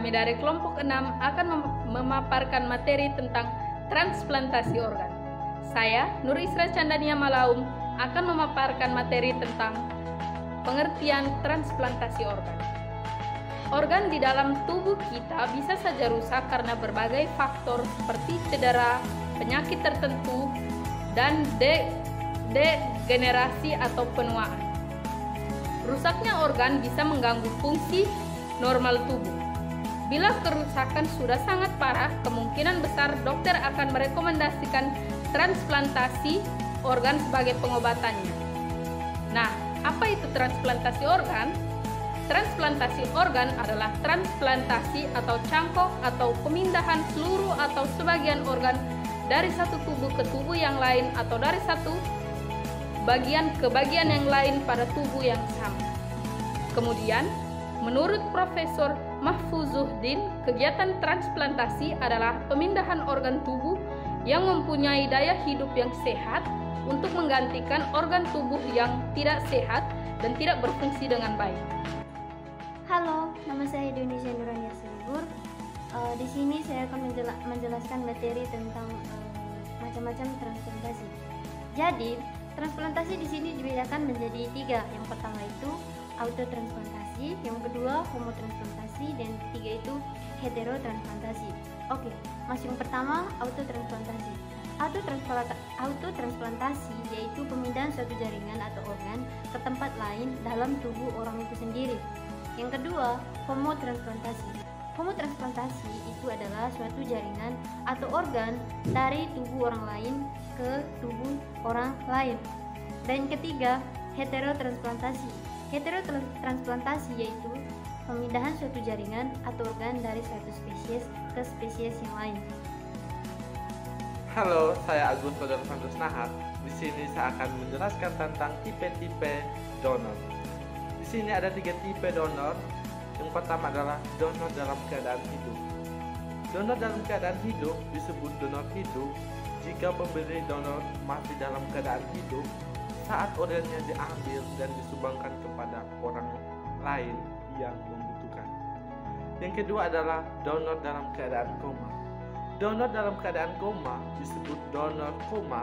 kami dari kelompok 6 akan memaparkan materi tentang transplantasi organ. Saya, Nur Isra Chandania Malaum, akan memaparkan materi tentang pengertian transplantasi organ. Organ di dalam tubuh kita bisa saja rusak karena berbagai faktor seperti cedera, penyakit tertentu, dan degenerasi atau penuaan. Rusaknya organ bisa mengganggu fungsi normal tubuh. Bila kerusakan sudah sangat parah, kemungkinan besar dokter akan merekomendasikan transplantasi organ sebagai pengobatannya. Nah, apa itu transplantasi organ? Transplantasi organ adalah transplantasi atau cangkok atau pemindahan seluruh atau sebagian organ dari satu tubuh ke tubuh yang lain atau dari satu bagian ke bagian yang lain pada tubuh yang sama. Kemudian, menurut Profesor Mahfuzuddin, kegiatan transplantasi adalah pemindahan organ tubuh yang mempunyai daya hidup yang sehat untuk menggantikan organ tubuh yang tidak sehat dan tidak berfungsi dengan baik. Halo, nama saya Indonesia Nurania Selibur. Di sini saya akan menjelaskan materi tentang macam-macam transplantasi. Jadi, transplantasi di sini dibedakan menjadi 3. Yang pertama itu autotransplantasi, yang kedua homotransplantasi, dan ketiga itu heterotransplantasi. Oke, masuk yang pertama, autotransplantasi. Autotransplantasi yaitu pemindahan suatu jaringan atau organ ke tempat lain dalam tubuh orang itu sendiri. Yang kedua, homotransplantasi. Homotransplantasi itu adalah suatu jaringan atau organ dari tubuh orang lain ke tubuh orang lain. Dan ketiga, heterotransplantasi. Heterotransplantasi yaitu pemindahan suatu jaringan atau organ dari satu spesies ke spesies yang lain. Halo, saya Agus Saudara Santos Nahar. Di sini saya akan menjelaskan tentang tipe-tipe donor. Di sini ada 3 tipe donor. Yang pertama adalah donor dalam keadaan hidup. Donor dalam keadaan hidup disebut donor hidup jika pemberi donor masih dalam keadaan hidup saat organnya diambil dan disumbangkan kepada orang lain yang membutuhkan. Yang kedua adalah donor dalam keadaan koma. Donor dalam keadaan koma disebut donor koma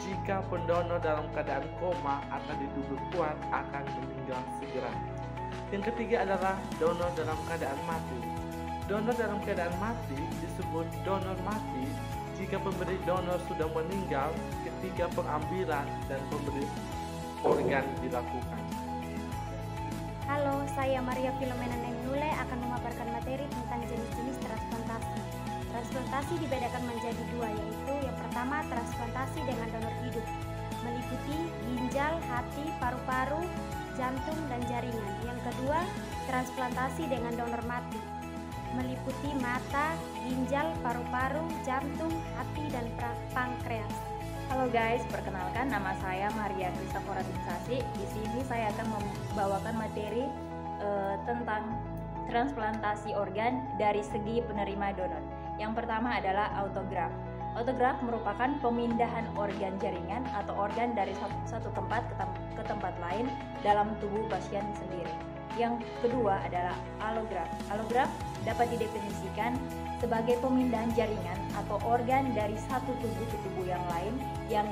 jika pendonor dalam keadaan koma akan diduga kuat akan meninggal segera. Yang ketiga adalah donor dalam keadaan mati. Donor dalam keadaan mati disebut donor mati jika pemberi donor sudah meninggal ketika pengambilan dan pemberi organ dilakukan. Halo, saya Maria Filomena Nengnule akan memaparkan materi tentang jenis-jenis transplantasi. Transplantasi dibedakan menjadi 2, yaitu yang pertama transplantasi dengan donor hidup, meliputi ginjal, hati, paru-paru, jantung, dan jaringan. Yang kedua, transplantasi dengan donor mati, meliputi mata, ginjal, paru-paru, jantung, hati, dan pankreas. Halo guys, perkenalkan nama saya Maria Kristakora Dinsasi. Di sini saya akan membawakan materi tentang transplantasi organ dari segi penerima donor. Yang pertama adalah autograf. Autograf merupakan pemindahan organ jaringan atau organ dari satu tempat ke tempat lain dalam tubuh pasien sendiri. Yang kedua adalah allograf. Allograf dapat didefinisikan sebagai pemindahan jaringan atau organ dari satu tubuh ke tubuh yang lain yang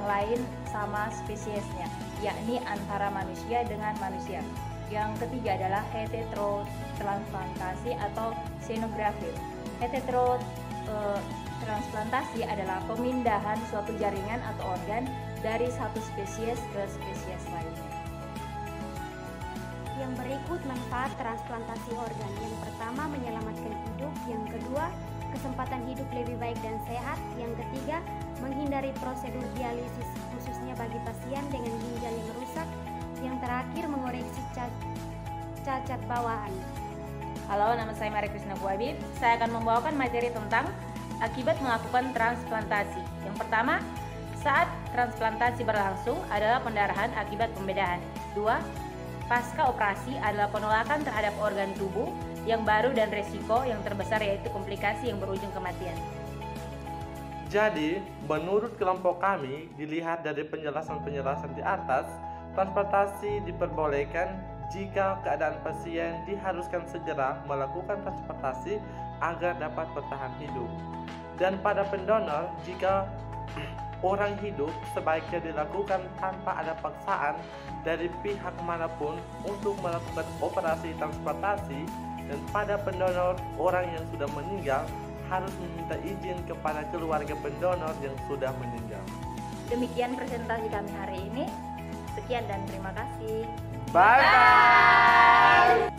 lain sama spesiesnya, yakni antara manusia dengan manusia. Yang ketiga adalah heterotransplantasi atau xenografi. Heterotransplantasi adalah pemindahan suatu jaringan atau organ dari satu spesies ke spesies lainnya. Yang berikut manfaat transplantasi organ. Yang pertama, menyelamatkan hidup. Yang kedua, kesempatan hidup lebih baik dan sehat. Yang ketiga, menghindari prosedur dialisis khususnya bagi pasien dengan ginjal yang rusak. Yang terakhir, mengoreksi cacat bawaan. Halo, nama saya Maria Krisna Buabib. Saya akan membawakan materi tentang akibat melakukan transplantasi. Yang pertama, saat transplantasi berlangsung adalah pendarahan akibat pembedahan. 2. Pasca operasi adalah penolakan terhadap organ tubuh yang baru dan resiko yang terbesar yaitu komplikasi yang berujung kematian. Jadi, menurut kelompok kami, dilihat dari penjelasan-penjelasan di atas, transplantasi diperbolehkan jika keadaan pasien diharuskan segera melakukan transportasi agar dapat bertahan hidup. Dan pada pendonor, jika orang hidup, sebaiknya dilakukan tanpa ada paksaan dari pihak manapun untuk melakukan operasi transportasi. Dan pada pendonor, orang yang sudah meninggal harus meminta izin kepada keluarga pendonor yang sudah meninggal. Demikian presentasi kami hari ini. Sekian dan terima kasih. Bye bye.